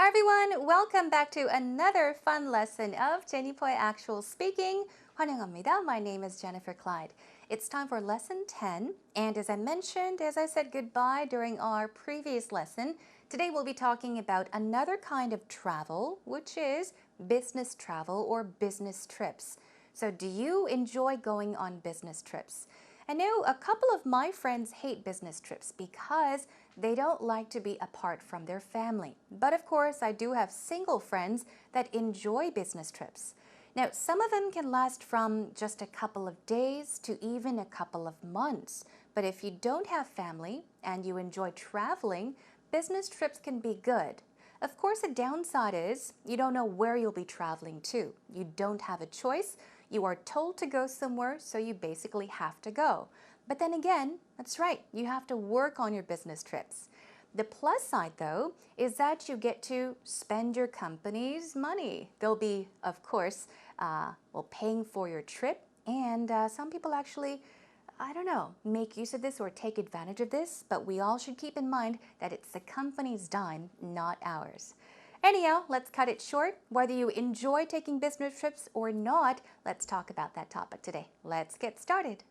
Hi everyone, welcome back to another fun lesson of Jenny Poi Actual Speaking. 환영합니다. My name is Jennifer Clyde. It's time for lesson 10, and as I mentioned, as I said goodbye during our previous lesson, today we'll be talking about another kind of travel, which is business travel or business trips. So do you enjoy going on business trips? I know a couple of my friends hate business trips because they don't like to be apart from their family. But of course, I do have single friends that enjoy business trips. Now, some of them can last from just a couple of days to even a couple of months. But if you don't have family and you enjoy traveling, business trips can be good. Of course, the downside is you don't know where you'll be traveling to. You don't have a choice. You are told to go somewhere, so you basically have to go. But then again, that's right, you have to work on your business trips. The plus side, though, is that you get to spend your company's money. They'll be, of course, paying for your trip, and some people actually, I don't know, make use of this or take advantage of this, but we all should keep in mind that it's the company's dime, not ours. Anyhow, let's cut it short. Whether you enjoy taking business trips or not, let's talk about that topic today. Let's get started.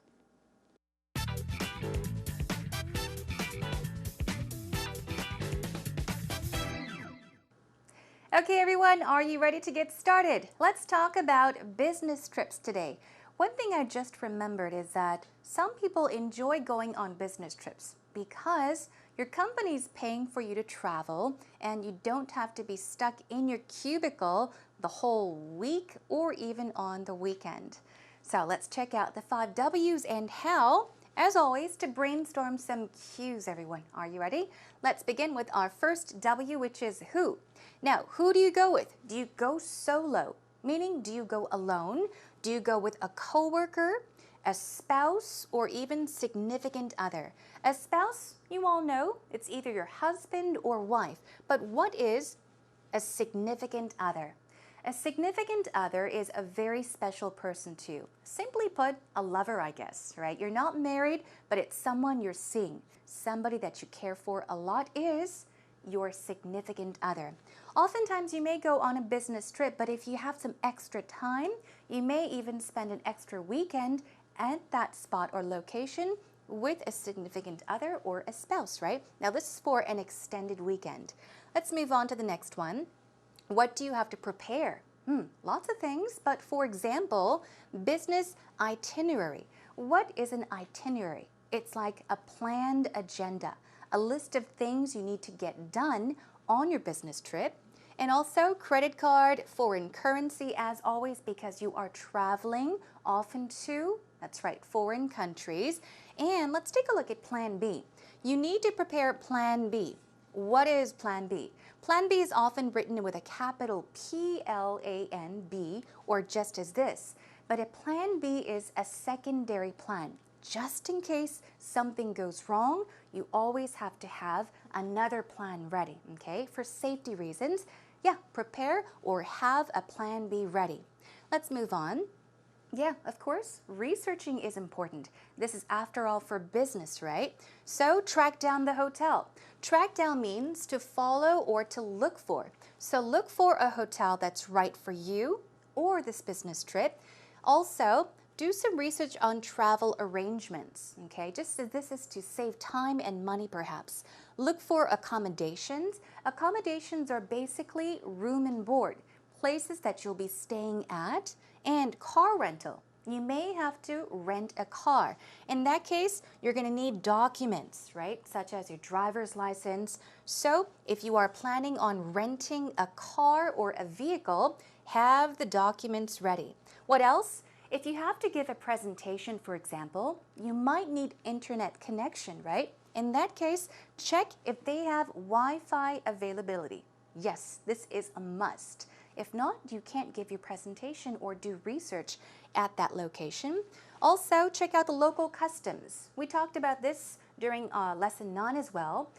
Okay, everyone, are you ready to get started? Let's talk about business trips today. One thing I just remembered is that some people enjoy going on business trips because your company's paying for you to travel and you don't have to be stuck in your cubicle the whole week or even on the weekend. So let's check out the 5 W's and how, as always, to brainstorm some cues, everyone. Are you ready? Let's begin with our first W, which is who. Now, who do you go with? Do you go solo? Meaning, do you go alone? Do you go with a coworker, a spouse, or even significant other? A spouse, you all know, it's either your husband or wife. But what is a significant other? A significant other is a very special person to you. Simply put, a lover, I guess, right? You're not married, but it's someone you're seeing. Somebody that you care for a lot is your significant other. Oftentimes you may go on a business trip, but if you have some extra time, you may even spend an extra weekend at that spot or location with a significant other or a spouse, right? Now this is for an extended weekend. Let's move on to the next one. What do you have to prepare? Lots of things, but for example, business itinerary. What is an itinerary? It's like a planned agenda, a list of things you need to get done on your business trip. And also credit card, foreign currency as always because you are traveling often to, that's right, foreign countries. And let's take a look at Plan B. You need to prepare Plan B. What is Plan B? Plan B is often written with a capital P-L-A-N-B or just as this. But a Plan B is a secondary plan. Just in case something goes wrong, you always have to have another plan ready, okay? For safety reasons, prepare or have a Plan B ready. Let's move on. Yeah, of course, researching is important. This is, after all, for business, right? So track down the hotel. Track down means to follow or to look for. So look for a hotel that's right for you or this business trip. Also, do some research on travel arrangements, okay? Just as this is to save time and money perhaps. Look for accommodations. Accommodations are basically room and board, places that you'll be staying at, and car rental. You may have to rent a car. In that case, you're going to need documents, right? Such as your driver's license. So if you are planning on renting a car or a vehicle, have the documents ready. What else? If you have to give a presentation, for example, you might need internet connection, right? In that case, check if they have Wi-Fi availability. Yes, this is a must. If not, you can't give your presentation or do research at that location. Also, check out the local customs. We talked about this during lesson 9 as well.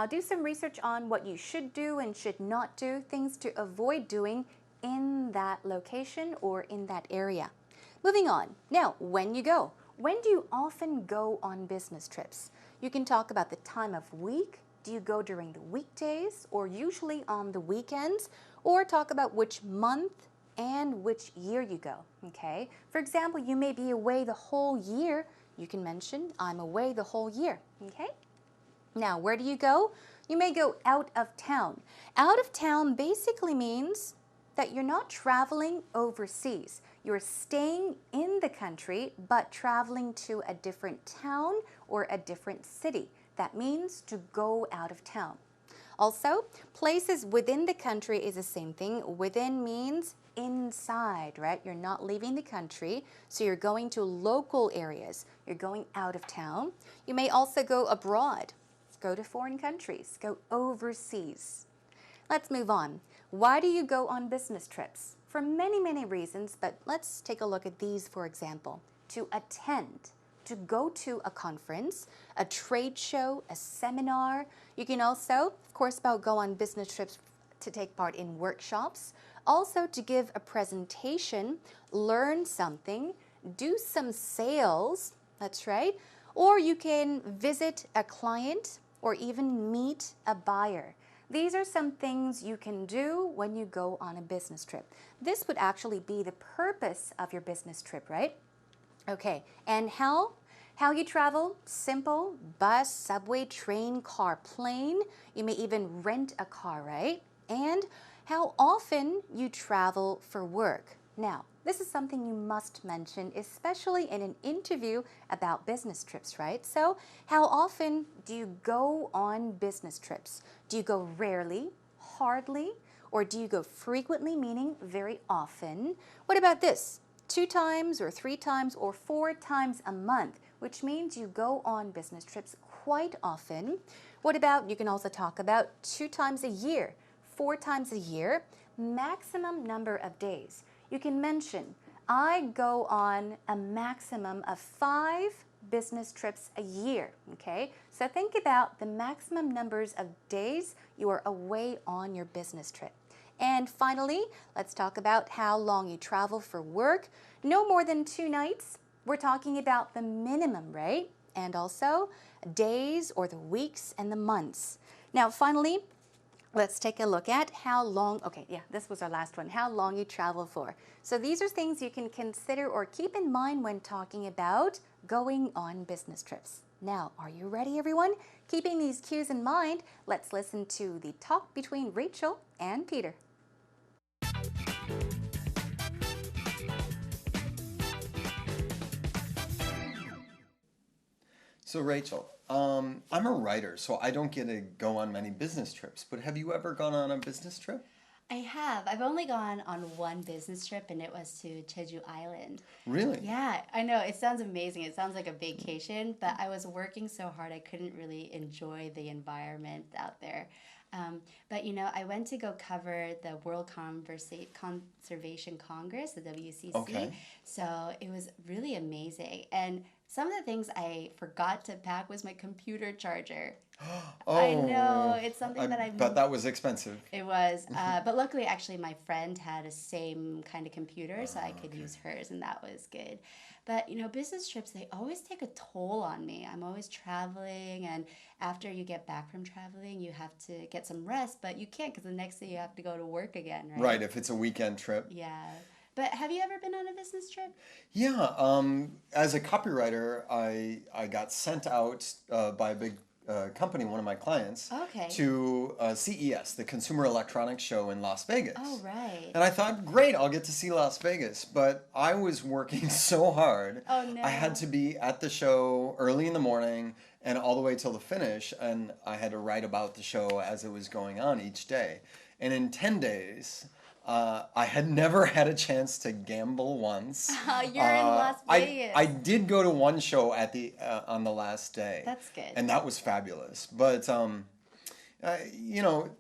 Do some research on what you should do and should not do, things to avoid doing in that location or in that area. Moving on. Now, when you go. When do you often go on business trips? You can talk about the time of week, Do you go during the weekdays or usually on the weekends? Or talk about which month and which year you go, okay? For example, you may be away the whole year. You can mention, I'm away the whole year, okay? Now, where do you go? You may go out of town. Out of town basically means that you're not traveling overseas. You're staying in the country, but traveling to a different town or a different city. That means to go out of town. Also, places within the country is the same thing. Within means inside, right? You're not leaving the country, so you're going to local areas. You're going out of town. You may also go abroad. Go to foreign countries. Go overseas. Let's move on. Why do you go on business trips? For many, many reasons, but let's take a look at these, for example. To attend, to go to a conference, a trade show, a seminar. You can also, of course, go on business trips to take part in workshops, also to give a presentation, learn something, do some sales, that's right, or you can visit a client or even meet a buyer. These are some things you can do when you go on a business trip. This would actually be the purpose of your business trip, right? Okay, and how you travel? Simple: bus, subway, train, car, plane. You may even rent a car, right? And how often you travel for work. Now, this is something you must mention, especially in an interview about business trips, right? So, how often do you go on business trips? Do you go rarely, hardly, or do you go frequently, meaning very often? What about this? 2 times or 3 times or 4 times a month, which means you go on business trips quite often. What about, you can also talk about 2 times a year, 4 times a year, maximum number of days. You can mention, I go on a maximum of 5 business trips a year, okay? So think about the maximum numbers of days you are away on your business trip. And finally, let's talk about how long you travel for work. No more than 2 nights. We're talking about the minimum, right? And also days or the weeks and the months. Now, finally, let's take a look at how long, okay, yeah, this was our last one, how long you travel for. So these are things you can consider or keep in mind when talking about going on business trips. Now, are you ready, everyone? Keeping these cues in mind, let's listen to the talk between Rachel and Peter. So Rachel, I'm a writer, so I don't get to go on many business trips, but have you ever gone on a business trip? I have. I've only gone on one business trip, and it was to Jeju Island. Really? Yeah, I know. It sounds amazing. It sounds like a vacation, but I was working so hard I couldn't really enjoy the environment out there. But I went to go cover the World Conservation Congress, the WCC. Okay. So it was really amazing. And some of the things I forgot to pack was my computer charger. I know. Oh, It's I something that I've bet that was expensive. it was, but luckily, actually, my friend had a same kind of computer, so I could Okay. use hers, and that was good. But business trips, they always take a toll on me. I'm always traveling, and after you get back from traveling, you have to get some rest, but you can't because the next day you have to go to work again, Right, right? if it's a weekend trip. Yeah. But have you ever been on a business trip? Yeah, as a copywriter, I got sent out by a big company, one of my clients, Okay. to CES, the Consumer Electronics Show in Las Vegas. Oh, right. And I thought, great, I'll get to see Las Vegas. But I was working so hard. Oh, I had no. to be at the show early in the morning and all the way till the finish. And I had to write about the show as it was going on each day. And in 10 days, I had never had a chance to gamble once. You're in Las I Vegas. did go to one show at the on the last day, That's good. and that was fabulous. But you know,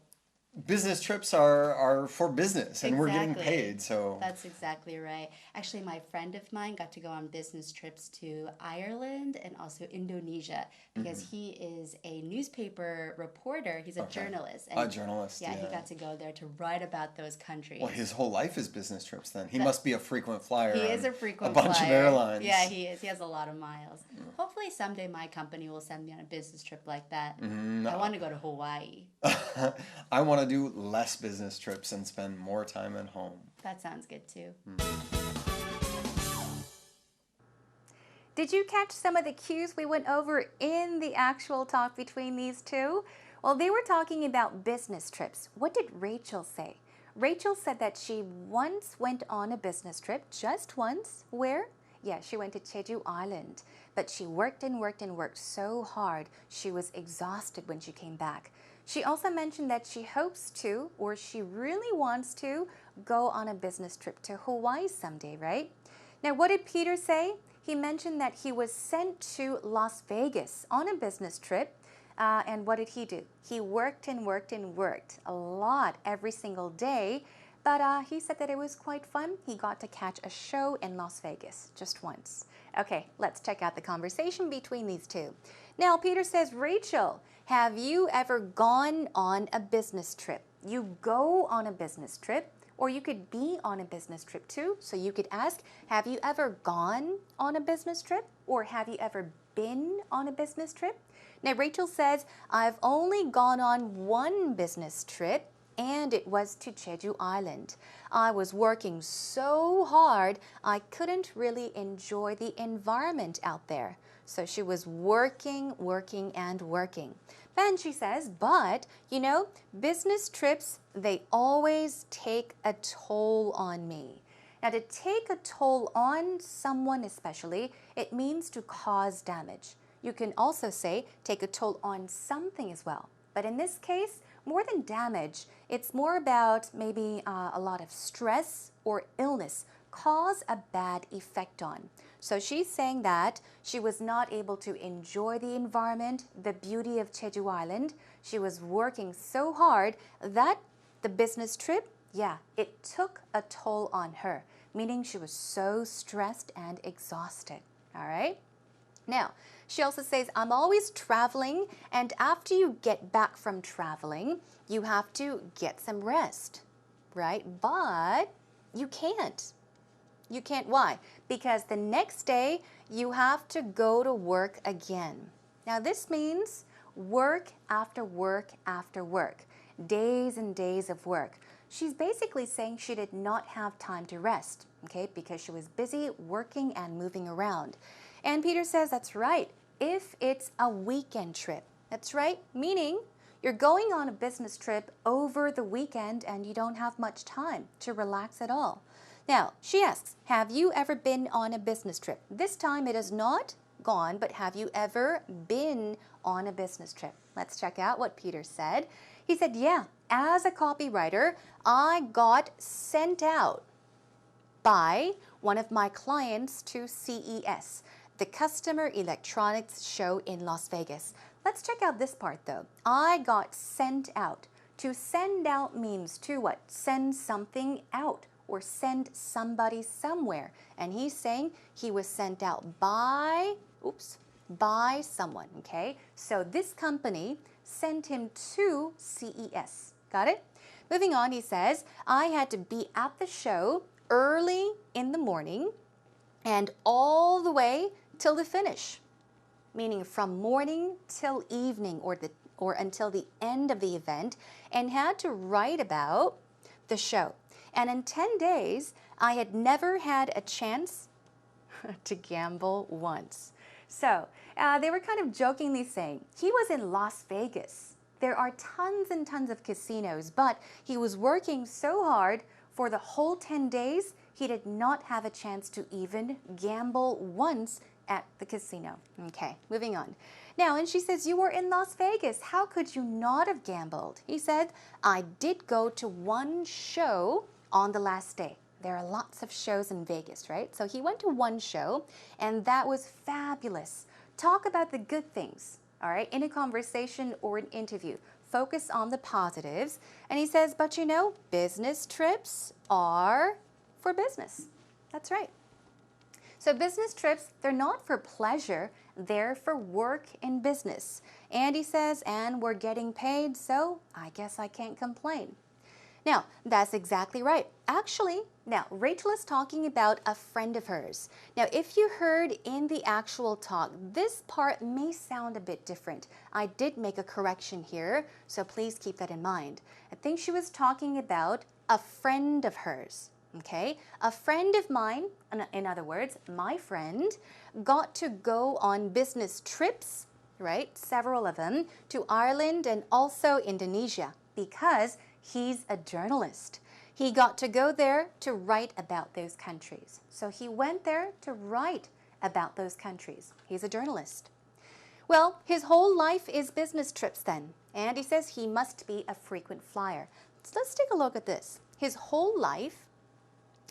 business trips are for business, and we're getting Exactly. paid. So That's exactly right. Actually, my friend of mine got to go on business trips to Ireland and also Indonesia because he is a newspaper reporter. He's a okay, journalist. a And journalist, yeah, he yeah. got to go there to write about those Well, countries. his whole life is business trips. Then he That must be a frequent flyer he is on a a frequent bunch of flyer. Yeah, airlines. he is. He has a lot of miles. Hopefully, someday my company will send me on a business trip like that. I Mm, want to go to Hawaii. I want to do less business trips and spend more time at home. That sounds good too. Did you catch some of the cues we went over in the actual talk between these two? Well, they were talking about business trips. What did Rachel say? Rachel said that she once went on a business trip, just once. Where? Yeah, she went to Jeju Island. But she worked and worked and worked so hard, she was exhausted when she came back. She also mentioned that she hopes to, or she really wants to, go on a business trip to Hawaii someday, right? Now, what did Peter say? He mentioned that he was sent to Las Vegas on a business trip. And what did he do? He worked and worked and worked a lot every single day. But he said that it was quite fun. He got to catch a show in Las Vegas just once. Okay, let's check out the conversation between these two. Now, Peter says, Rachel, have you ever gone on a business trip? You go on a business trip, or you could be on a business trip too. So you could ask, have you ever gone on a business trip? Or have you ever been on a business trip? Now, Rachel says, I've only gone on one business trip, and it was to Jeju Island. I was working so hard, I couldn't really enjoy the environment out there. So she was working, working, and working. And she says, but, you know, business trips, they always take a toll on me. Now, to take a toll on someone especially, it means to cause damage. You can also say take a toll on something as well. But in this case, more than damage, it's more about maybe a lot of stress or illness cause a bad effect on. So she's saying that she was not able to enjoy the environment, the beauty of Jeju Island. She was working so hard that the business trip, yeah, it took a toll on her, meaning she was so stressed and exhausted. All right? Now, she also says, I'm always traveling, and after you get back from traveling, you have to get some rest, right? But you can't. You can't. Why? Because the next day you have to go to work again. Now, this means work after work after work, days and days of work. She's basically saying she did not have time to rest, okay, because she was busy working and moving around. And Peter says that's right. If it's a weekend trip, that's right, meaning you're going on a business trip over the weekend and you don't have much time to relax at all. Now, she asks, have you ever been on a business trip? This time it is not gone, but have you ever been on a business trip? Let's check out what Peter said. He said, yeah, as a copywriter, I got sent out by one of my clients to CES, the Customer Electronics Show in Las Vegas. Let's check out this part though. I got sent out. To send out means to what? Send something out or send somebody somewhere. And he's saying he was sent out by, by someone, okay? So this company sent him to CES. Got it? Moving on, he says, I had to be at the show early in the morning and all the way till the finish, meaning from morning till evening or until the end of the event, and had to write about the show. And in 10 days, I had never had a chance to gamble once. So they were kind of jokingly saying he was in Las Vegas. There are tons and tons of casinos, but he was working so hard for the whole 10 days, he did not have a chance to even gamble once at the casino. Okay, moving on. Now, and she says, you were in Las Vegas. How could you not have gambled? He said, I did go to one show on the last day. There are lots of shows in Vegas, right? So he went to one show, and that was fabulous. Talk about the good things, all right, in a conversation or an interview. focus on the positives. And he says, but you know, business trips are for business. That's right. So business trips, they're not for pleasure, they're for work in business. And he says, and we're getting paid, so I guess I can't complain. Now, that's exactly right. Actually, now, Rachel is talking about a friend of hers. Now, if you heard in the actual talk, this part may sound a bit different. I did make a correction here, so please keep that in mind. I think she was talking about a friend of hers. Okay, a friend of mine, in other words, my friend, got to go on business trips, right, several of them, to Ireland and also Indonesia because he's a journalist. He got to go there to write about those countries. So he went there to write about those countries. He's a journalist. Well, his whole life is business trips then, and he says he must be a frequent flyer. So let's take a look at this. His whole life,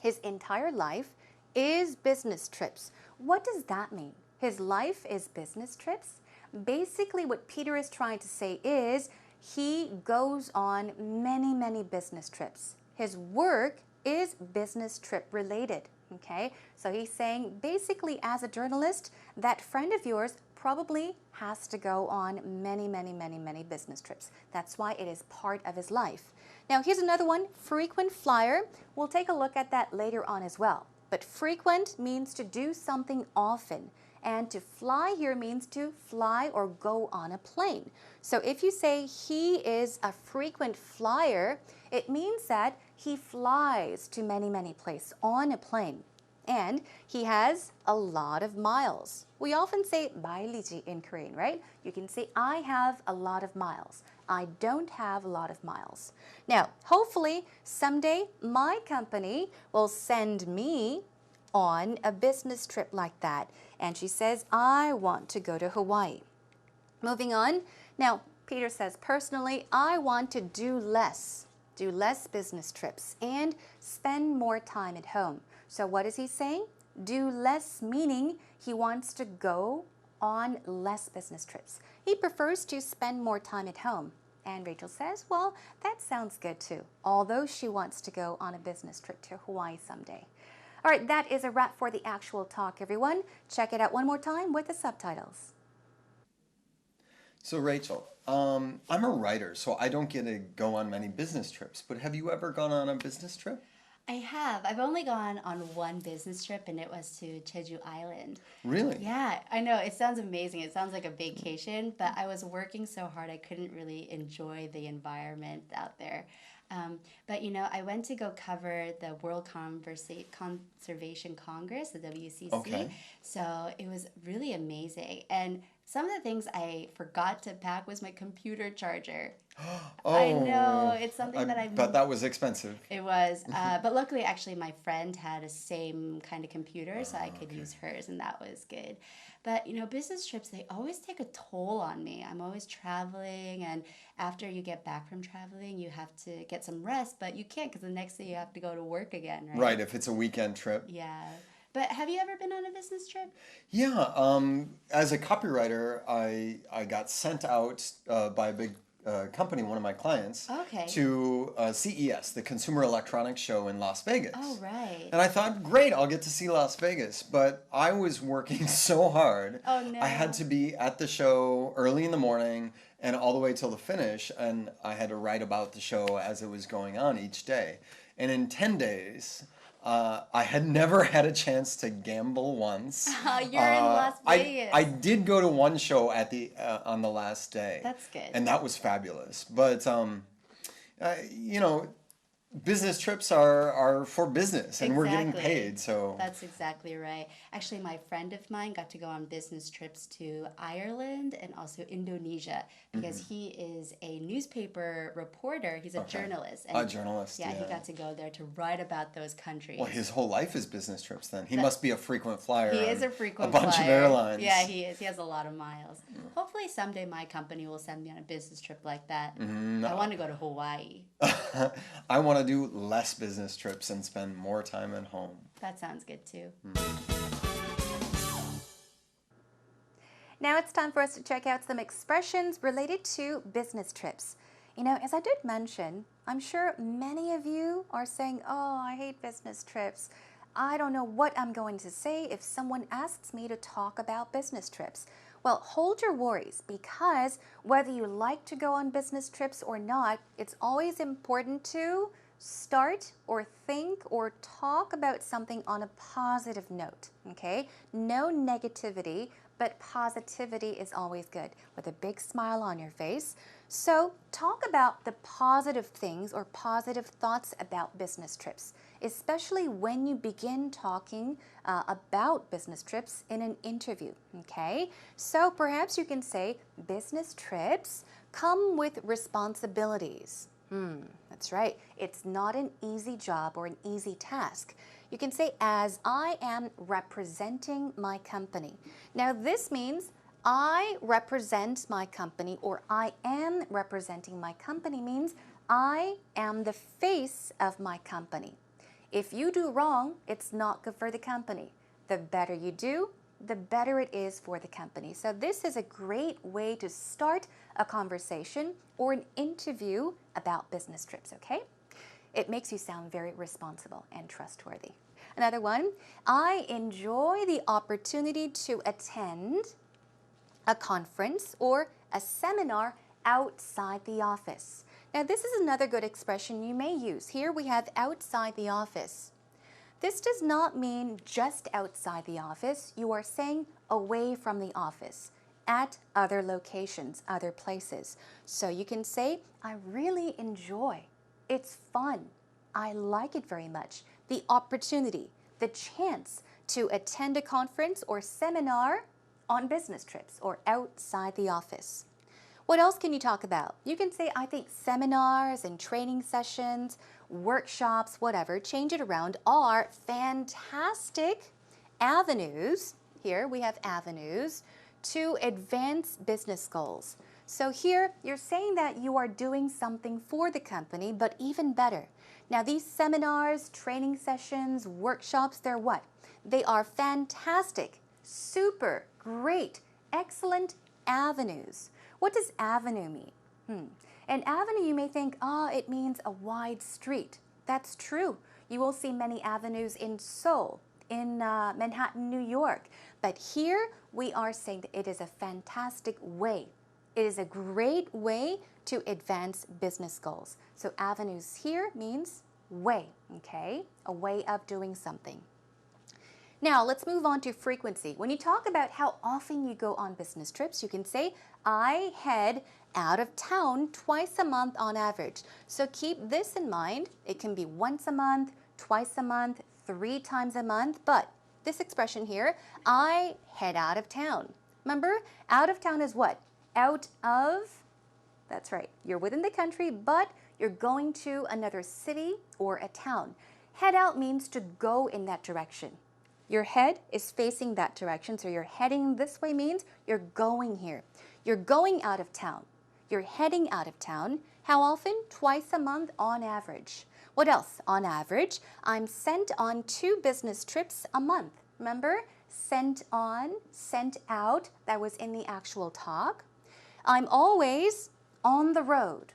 his entire life is business trips. What does that mean? His life is business trips? Basically, what Peter is trying to say is he goes on many, many business trips. His work is business trip related, okay? So he's saying basically as a journalist, that friend of yours probably has to go on many, many, many, many business trips. That's why it is part of his life. Now, here's another one, frequent flyer. We'll take a look at that later on as well. But frequent means to do something often. And to fly here means to fly or go on a plane. So if you say he is a frequent flyer, it means that he flies to many, many places on a plane. And he has a lot of miles. We often say 마일리지 in Korean, right? You can say, I have a lot of miles. I don't have a lot of miles. Now, hopefully, someday my company will send me on a business trip like that. And she says, I want to go to Hawaii. Moving on. Now, Peter says, personally, I want to do less business trips and spend more time at home. So what is he saying? Do less, meaning he wants to go on less business trips. He prefers to spend more time at home. And Rachel says, well, that sounds good too, although she wants to go on a business trip to Hawaii someday. All right, that is a wrap for the actual talk, everyone. Check it out one more time with the subtitles. So Rachel, I'm a writer, so I don't get to go on many business trips, but have you ever gone on a business trip? I have. I've only gone on one business trip, and it was to Jeju Island. Really? Yeah, I know. It sounds amazing. It sounds like a vacation, but I was working so hard I couldn't really enjoy the environment out there. But you know, I went to go cover the World Conservation Congress, the WCC. Okay. So it was really amazing. And some of the things I forgot to pack was my computer charger. Oh, I know. It's something that But that was expensive. It was, but luckily, actually, my friend had a same kind of computer, so I could use hers, and that was good. But you know, business trips, they always take a toll on me. I'm always traveling, and after you get back from traveling, you have to get some rest, but you can't because the next day you have to go to work again, right? Right, if it's a weekend trip. Yeah. But have you ever been on a business trip? Yeah, as a copywriter, I got sent out by a big company, one of my clients, Okay. to CES, the Consumer Electronics Show in Las Vegas. Oh, right. And I thought, great, I'll get to see Las Vegas. But I was working so hard. Oh, no. I had to be at the show early in the morning and all the way till the finish. And I had to write about the show as it was going on each day. And in 10 days, I had never had a chance to gamble once. You're in Las Vegas. I did go to one show at the on the last day. That's good. And that was fabulous. But you know, business trips are for business, and we're getting Exactly. paid. So That's exactly right. Actually, my friend of mine got to go on business trips to Ireland and also Indonesia because he is a newspaper reporter. He's a journalist. a journalist. Yeah, Yeah. he got to go there to write about those countries. Well, his whole life is business trips. Then he must be a frequent flyer. He on is a frequent a bunch of flyer. airlines. Yeah, he is. He has a lot of miles. Hopefully, someday my company will send me on a business trip like that. I want to go to Hawaii. I want to do less business trips and spend more time at home. That sounds good too. Now it's time for us to check out some expressions related to business trips. You know, as I did mention, I'm sure many of you are saying, oh, I hate business trips. I don't know what I'm going to say if someone asks me to talk about business trips. Well, hold your worries, because whether you like to go on business trips or not, it's always important to start or think or talk about something on a positive note, okay? No negativity, but positivity is always good, with a big smile on your face. So talk about the positive things or positive thoughts about business trips, especially when you begin talking about business trips in an interview, okay? So perhaps you can say, business trips come with responsibilities. That's right. It's not an easy job or an easy task. You can say, as I am representing my company. Now this means I represent my company, or I am representing my company means I am the face of my company. If you do wrong, it's not good for the company. The better you do, the better it is for the company. So this is a great way to start a conversation or an interview about business trips, okay? It makes you sound very responsible and trustworthy. Another one, I enjoy the opportunity to attend a conference or a seminar outside the office. Now this is another good expression you may use. Here we have outside the office. This does not mean just outside the office. You are saying away from the office, at other locations, other places. So you can say, I really enjoy. It's fun. I like it very much. The opportunity, the chance to attend a conference or seminar on business trips or outside the office. What else can you talk about? You can say, I think seminars and training sessions, workshops, whatever, change it around, are fantastic avenues. Here we have avenues to advance business goals. So here you're saying that you are doing something for the company, but even better. Now these seminars, training sessions, workshops, they're what? They are fantastic, super, great, excellent avenues. What does avenue mean? An avenue, you may think, it means a wide street. That's true. You will see many avenues in Seoul, in Manhattan, New York. But here we are saying that it is a fantastic way. It is a great way to advance business goals. So avenues here means way, okay? A way of doing something. Now, let's move on to frequency. When you talk about how often you go on business trips, you can say, I head out of town twice a month on average. So keep this in mind. It can be once a month, twice a month, 3 times a month, but this expression here, I head out of town. Remember, out of town is what? Out of, that's right, you're within the country, but you're going to another city or a town. Head out means to go in that direction. Your head is facing that direction, so you're heading this way means you're going here. You're going out of town. You're heading out of town. How often? Twice a month on average. What else? On average, I'm sent on 2 business trips a month. Remember? Sent on, sent out, that was in the actual talk. I'm always on the road.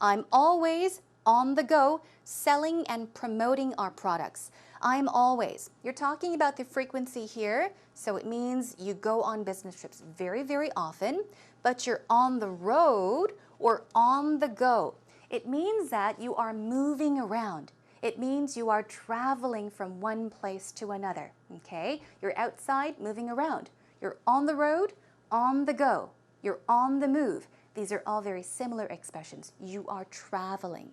I'm always on the go, selling and promoting our products. I'm always. You're talking about the frequency here, so it means you go on business trips very, very often, but you're on the road or on the go. It means that you are moving around. It means you are traveling from one place to another, okay? You're outside, moving around. You're on the road, on the go. You're on the move. These are all very similar expressions. You are traveling.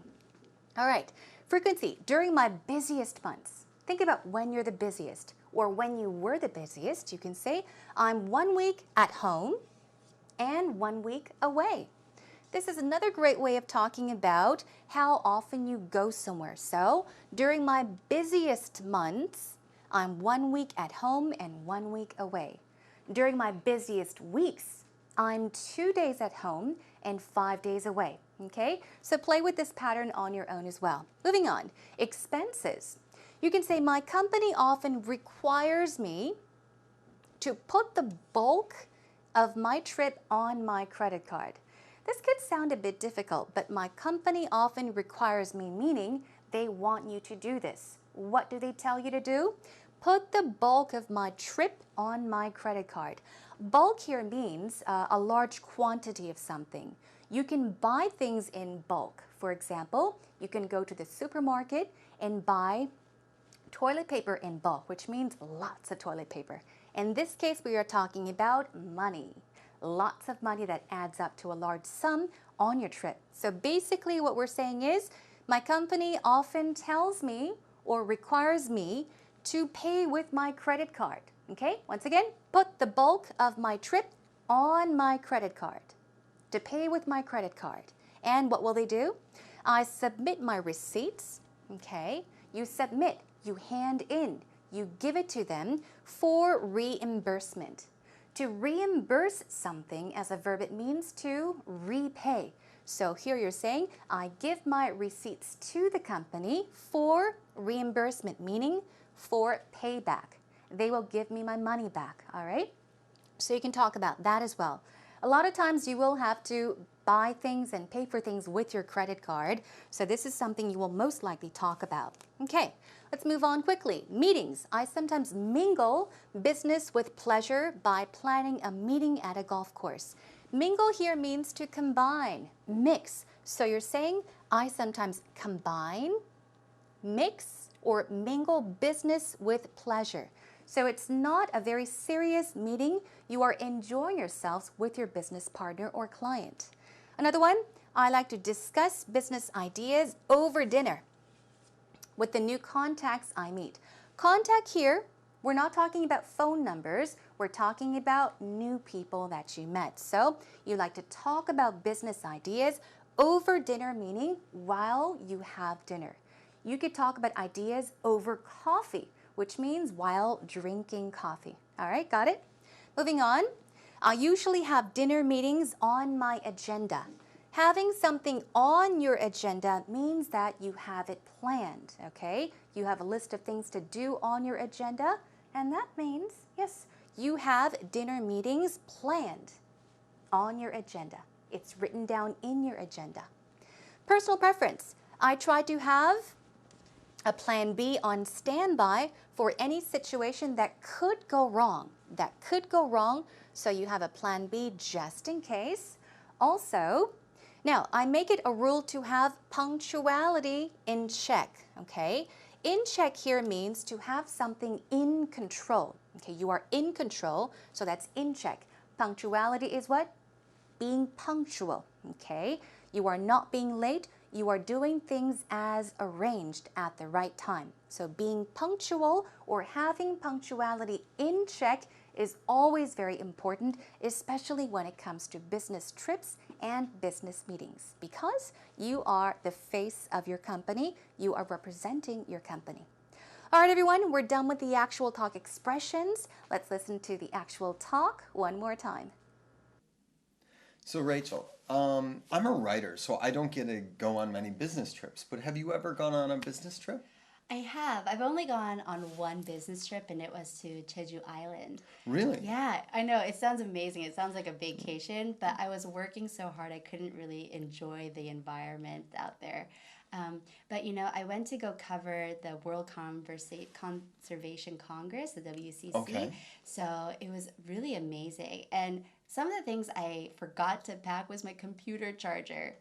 All right, frequency. During my busiest months, think about when you're the busiest or when you were the busiest. You can say, I'm 1 week at home and 1 week away. This is another great way of talking about how often you go somewhere. So during my busiest months, I'm 1 week at home and 1 week away. During my busiest weeks, I'm 2 days at home and 5 days away. Okay, so play with this pattern on your own as well. Moving on, expenses. You can say, my company often requires me to put the bulk of my trip on my credit card. This could sound a bit difficult, but my company often requires me, meaning they want you to do this. What do they tell you to do? Put the bulk of my trip on my credit card. Bulk here means a large quantity of something. You can buy things in bulk. For example, you can go to the supermarket and buy toilet paper in bulk, which means lots of toilet paper. In this case, we are talking about money. Lots of money that adds up to a large sum on your trip. So basically what we're saying is, my company often tells me or requires me to pay with my credit card. Okay, once again, put the bulk of my trip on my credit card. To pay with my credit card. And what will they do? I submit my receipts. Okay, you submit, you hand in, you give it to them for reimbursement. To reimburse something as a verb, it means to repay. So here you're saying, I give my receipts to the company for reimbursement, meaning for payback. They will give me my money back, all right? So you can talk about that as well. A lot of times you will have to buy things and pay for things with your credit card. So this is something you will most likely talk about. Okay, let's move on quickly. Meetings. I sometimes mingle business with pleasure by planning a meeting at a golf course. Mingle here means to combine, mix. So you're saying, I sometimes combine, mix, or mingle business with pleasure. So it's not a very serious meeting. You are enjoying yourselves with your business partner or client. Another one, I like to discuss business ideas over dinner with the new contacts I meet. Contact here, we're not talking about phone numbers. We're talking about new people that you met. So you like to talk about business ideas over dinner, meaning while you have dinner. You could talk about ideas over coffee, which means while drinking coffee. All right, got it? Moving on, I usually have dinner meetings on my agenda. Having something on your agenda means that you have it planned, okay? You have a list of things to do on your agenda, and that means, yes, you have dinner meetings planned on your agenda. It's written down in your agenda. Personal preference. I try to have a plan B on standby for any situation that could go wrong. So you have a plan B just in case. Also, now I make it a rule to have punctuality in check, okay? In check here means to have something in control. Okay, you are in control, so that's in check. Punctuality is what? Being punctual, okay? You are not being late. You are doing things as arranged at the right time. So being punctual or having punctuality in check is always very important, especially when it comes to business trips and business meetings, because you are the face of your company. You are representing your company. All right, everyone, we're done with the actual talk expressions. Let's listen to the actual talk one more time. So Rachel, I'm a writer, so I don't get to go on many business trips, but have you ever gone on a business trip? I have. I've only gone on one business trip, and it was to Jeju Island. Really? Yeah, I know. It sounds amazing. It sounds like a vacation, but I was working so hard I couldn't really enjoy the environment out there. But I went to go cover the World Conservation Congress, the WCC. Okay. So it was really amazing. And some of the things I forgot to pack was my computer charger.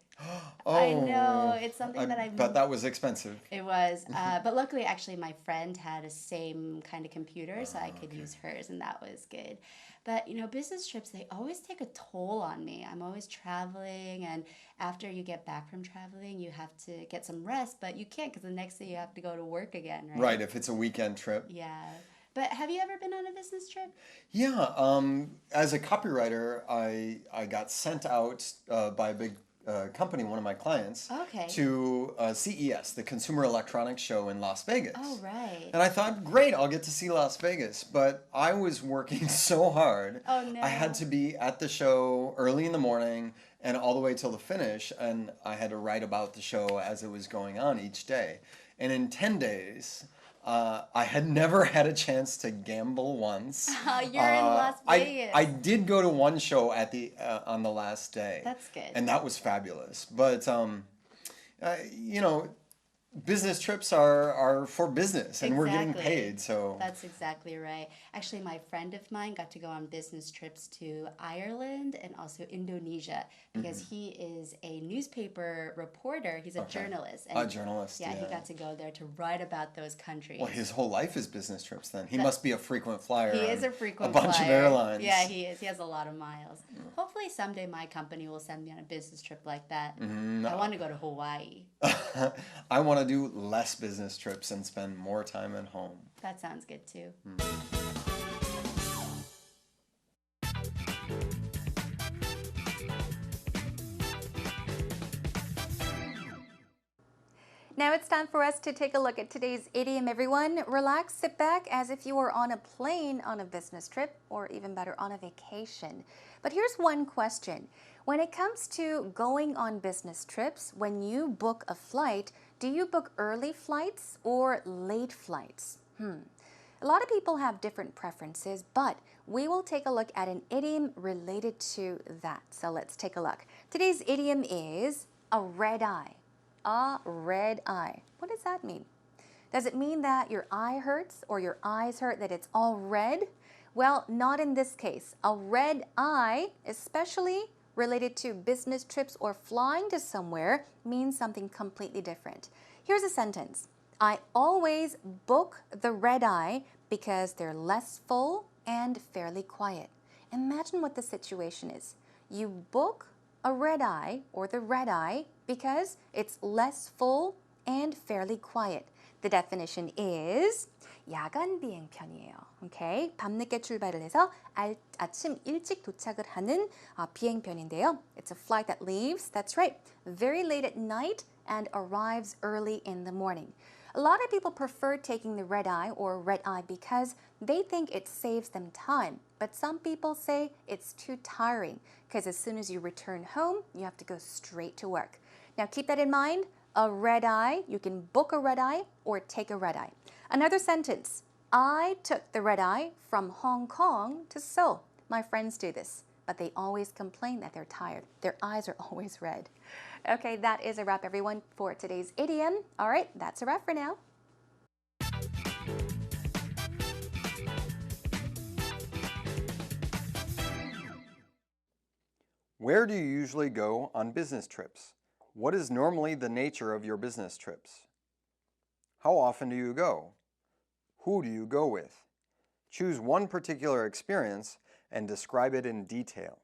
I know, it's something that I've... But that was expensive. It was, but luckily, actually, my friend had a same kind of computer, so I could use hers, and that was good. But, business trips, they always take a toll on me. I'm always traveling, and after you get back from traveling, you have to get some rest, but you can't because the next day you have to go to work again, right? Right, if it's a weekend trip. Yeah. But have you ever been on a business trip? Yeah, as a copywriter, I got sent out by a big company, one of my clients, Okay. to CES, the Consumer Electronics Show in Las Vegas. Oh, right. And I thought, great, I'll get to see Las Vegas. But I was working so hard. Oh, no. I had to be at the show early in the morning and all the way till the finish. And I had to write about the show as it was going on each day. And in 10 days, I had never had a chance to gamble once. You're in Las Vegas. I did go to one show at the on the last day. That's good. And that was fabulous. But you know, business trips are for business, and we're getting Exactly. paid. So That's exactly right. Actually, my friend of mine got to go on business trips to Ireland and also Indonesia because he is a newspaper reporter. He's a journalist. a journalist. Yeah, Yeah. he got to go there to write about those countries. Well, his whole life is business trips. Then he must be a frequent flyer. He is on a frequent a bunch flyer. of airlines. Yeah, he is. He has a lot of miles. Hopefully, someday my company will send me on a business trip like that. I want to go to Hawaii. I want to do less business trips and spend more time at home. That sounds good too. Now it's time for us to take a look at today's idiom, everyone. Relax, sit back as if you were on a plane on a business trip, or even better, on a vacation. But here's one question. When it comes to going on business trips, when you book a flight, do you book early flights or late flights? A lot of people have different preferences, but we will take a look at an idiom related to that. So let's take a look. Today's idiom is a red eye. A red eye. What does that mean? Does it mean that your eye hurts or your eyes hurt, that it's all red? Well, not in this case. A red eye, especially related to business trips or flying to somewhere, means something completely different. Here's a sentence. I always book the red eye because they're less full and fairly quiet. Imagine what the situation is. You book a red eye or the red eye because it's less full and fairly quiet. The definition is 야간 비행편이에요. Okay? 밤늦게 출발을 해서 아침 일찍 도착을 하는 비행편인데요. It's a flight that leaves, that's right, very late at night and arrives early in the morning. A lot of people prefer taking the red eye or red eye because they think it saves them time. But some people say it's too tiring because as soon as you return home, you have to go straight to work. Now keep that in mind. A red eye, you can book a red eye or take a red eye. Another sentence. I took the red eye from Hong Kong to Seoul. My friends do this, but they always complain that they're tired. Their eyes are always red. Okay, that is a wrap, everyone, for today's idiom. All right, that's a wrap for now. Where do you usually go on business trips? What is normally the nature of your business trips? How often do you go? Who do you go with? Choose one particular experience and describe it in detail.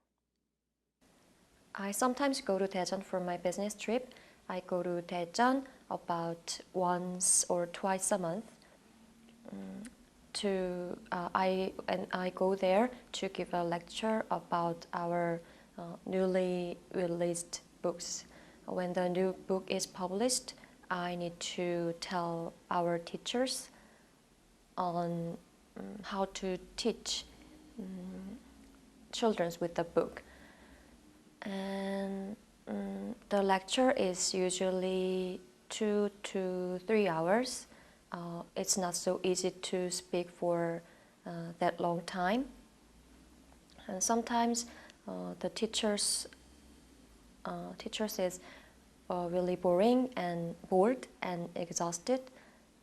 I sometimes go to Daejeon for my business trip. I go to Daejeon about once or twice a month. I go there to give a lecture about our newly released books. When the new book is published, I need to tell our teachers on how to teach children with the book. And the lecture is usually 2 to 3 hours. It's not so easy to speak for that long time. And sometimes the teachers is really boring and bored and exhausted.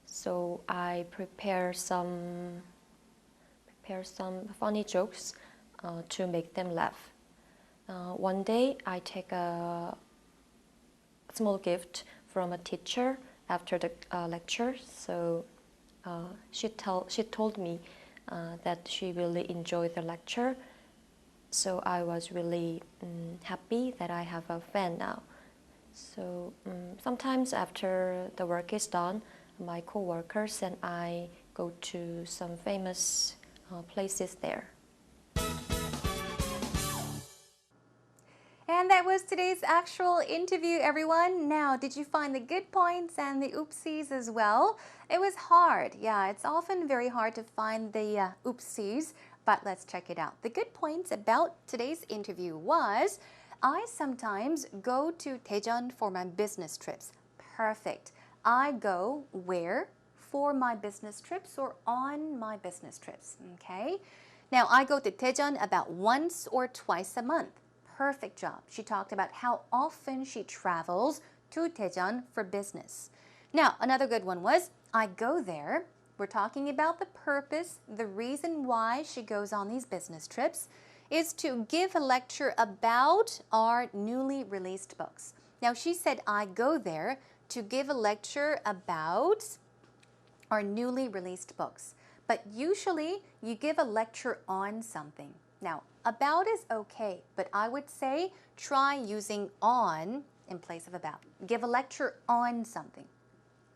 So I prepare some funny jokes to make them laugh. One day I take a small gift from a teacher after the lecture. So she told me that she really enjoyed the lecture. So I was really happy that I have a fan now. So sometimes after the work is done, my co-workers and I go to some famous places there. And that was today's actual interview, everyone. Now, did you find the good points and the oopsies as well? It was hard. Yeah, it's often very hard to find the oopsies, but let's check it out. The good points about today's interview was, I sometimes go to Daejeon for my business trips. Perfect. I go where? for my business trips or on my business trips, okay? Now, I go to Daejeon about once or twice a month. Perfect job. She talked about how often she travels to Daejeon for business. Now, another good one was, I go there. We're talking about the purpose, the reason why she goes on these business trips is to give a lecture about our newly released books. Now, she said, I go there to give a lecture about our newly released books. But usually, you give a lecture on something. Now, about is okay, but I would say try using on in place of about. Give a lecture on something.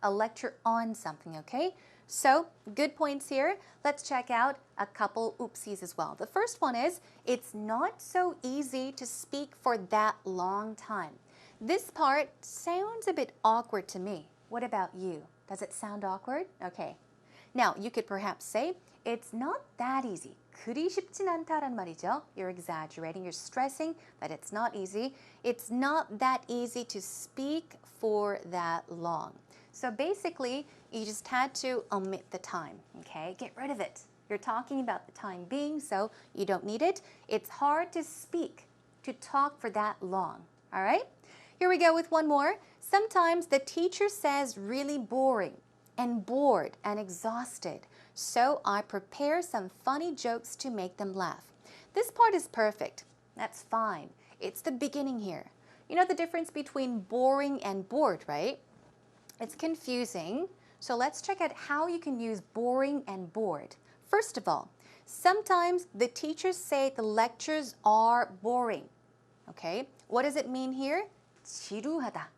A lecture on something, okay? So, good points here. Let's check out a couple oopsies as well. The first one is, it's not so easy to speak for that long time. This part sounds a bit awkward to me. What about you? Does it sound awkward? Okay. Now, you could perhaps say, it's not that easy. 그리 쉽진 않다란 말이죠. You're exaggerating. You're stressing that it's not easy. It's not that easy to speak for that long. So basically, you just had to omit the time, okay? Get rid of it. You're talking about the time being, so you don't need it. It's hard to speak, to talk for that long, all right? Here we go with one more. Sometimes the teacher says really boring and bored and exhausted. So I prepare some funny jokes to make them laugh. This part is perfect. That's fine. It's the beginning here. You know the difference between boring and bored, right? It's confusing. So let's check out how you can use boring and bored. First of all, sometimes the teachers say the lectures are boring. Okay? What does it mean here? 지루하다.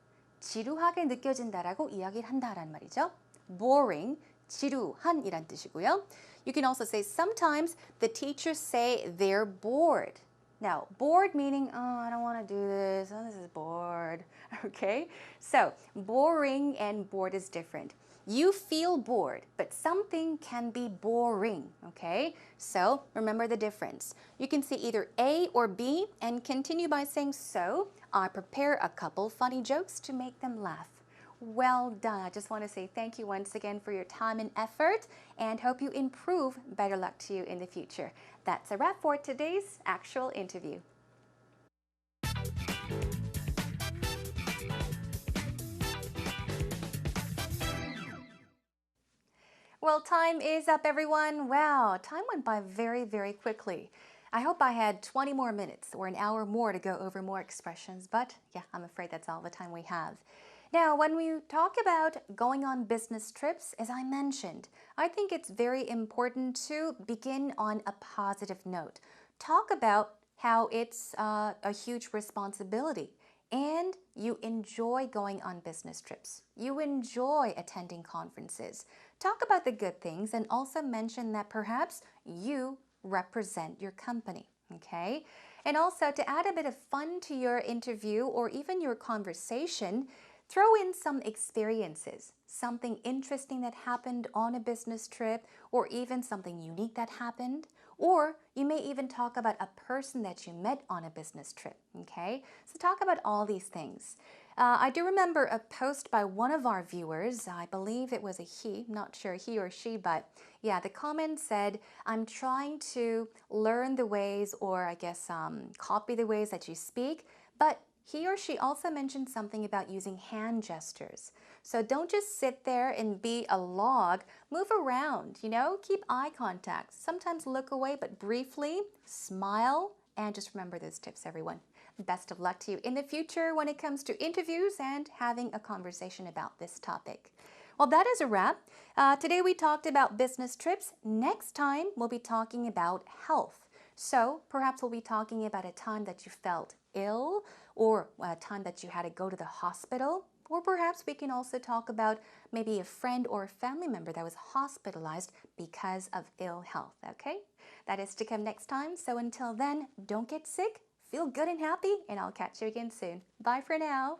지루하게 느껴진다라고 이야기를 한다라는 말이죠. Boring, 지루한이란 뜻이고요. You can also say sometimes the teachers say they're bored. Now, bored meaning, oh, I don't want to do this. Oh, this is bored. Okay? So, boring and bored is different. You feel bored, but something can be boring, okay? So, remember the difference. You can say either A or B and continue by saying, so, I prepare a couple funny jokes to make them laugh. Well done. I just want to say thank you once again for your time and effort and hope you improve. Better luck to you in the future. That's a wrap for today's actual interview. Well, time is up, everyone. Wow, time went by very, very quickly. I hope I had 20 more minutes or an hour more to go over more expressions, but yeah, I'm afraid that's all the time we have. Now, when we talk about going on business trips, as I mentioned, I think it's very important to begin on a positive note. Talk about how it's a huge responsibility and you enjoy going on business trips. You enjoy attending conferences. Talk about the good things and also mention that perhaps you represent your company, okay? And also to add a bit of fun to your interview or even your conversation, throw in some experiences, something interesting that happened on a business trip or even something unique that happened. Or you may even talk about a person that you met on a business trip, okay? So talk about all these things. I do remember a post by one of our viewers, I believe it was a he, not sure he or she, but yeah, the comment said, I'm trying to learn the ways or I guess copy the ways that you speak, but he or she also mentioned something about using hand gestures. So don't just sit there and be a log. Move around, you know, keep eye contact. Sometimes look away, but briefly smile and just remember those tips, everyone. Best of luck to you in the future when it comes to interviews and having a conversation about this topic. Well, that is a wrap. Today we talked about business trips. Next time we'll be talking about health. So perhaps we'll be talking about a time that you felt ill or a time that you had to go to the hospital. Or perhaps we can also talk about maybe a friend or a family member that was hospitalized because of ill health, okay? That is to come next time. So until then, don't get sick, feel good and happy, and I'll catch you again soon. Bye for now.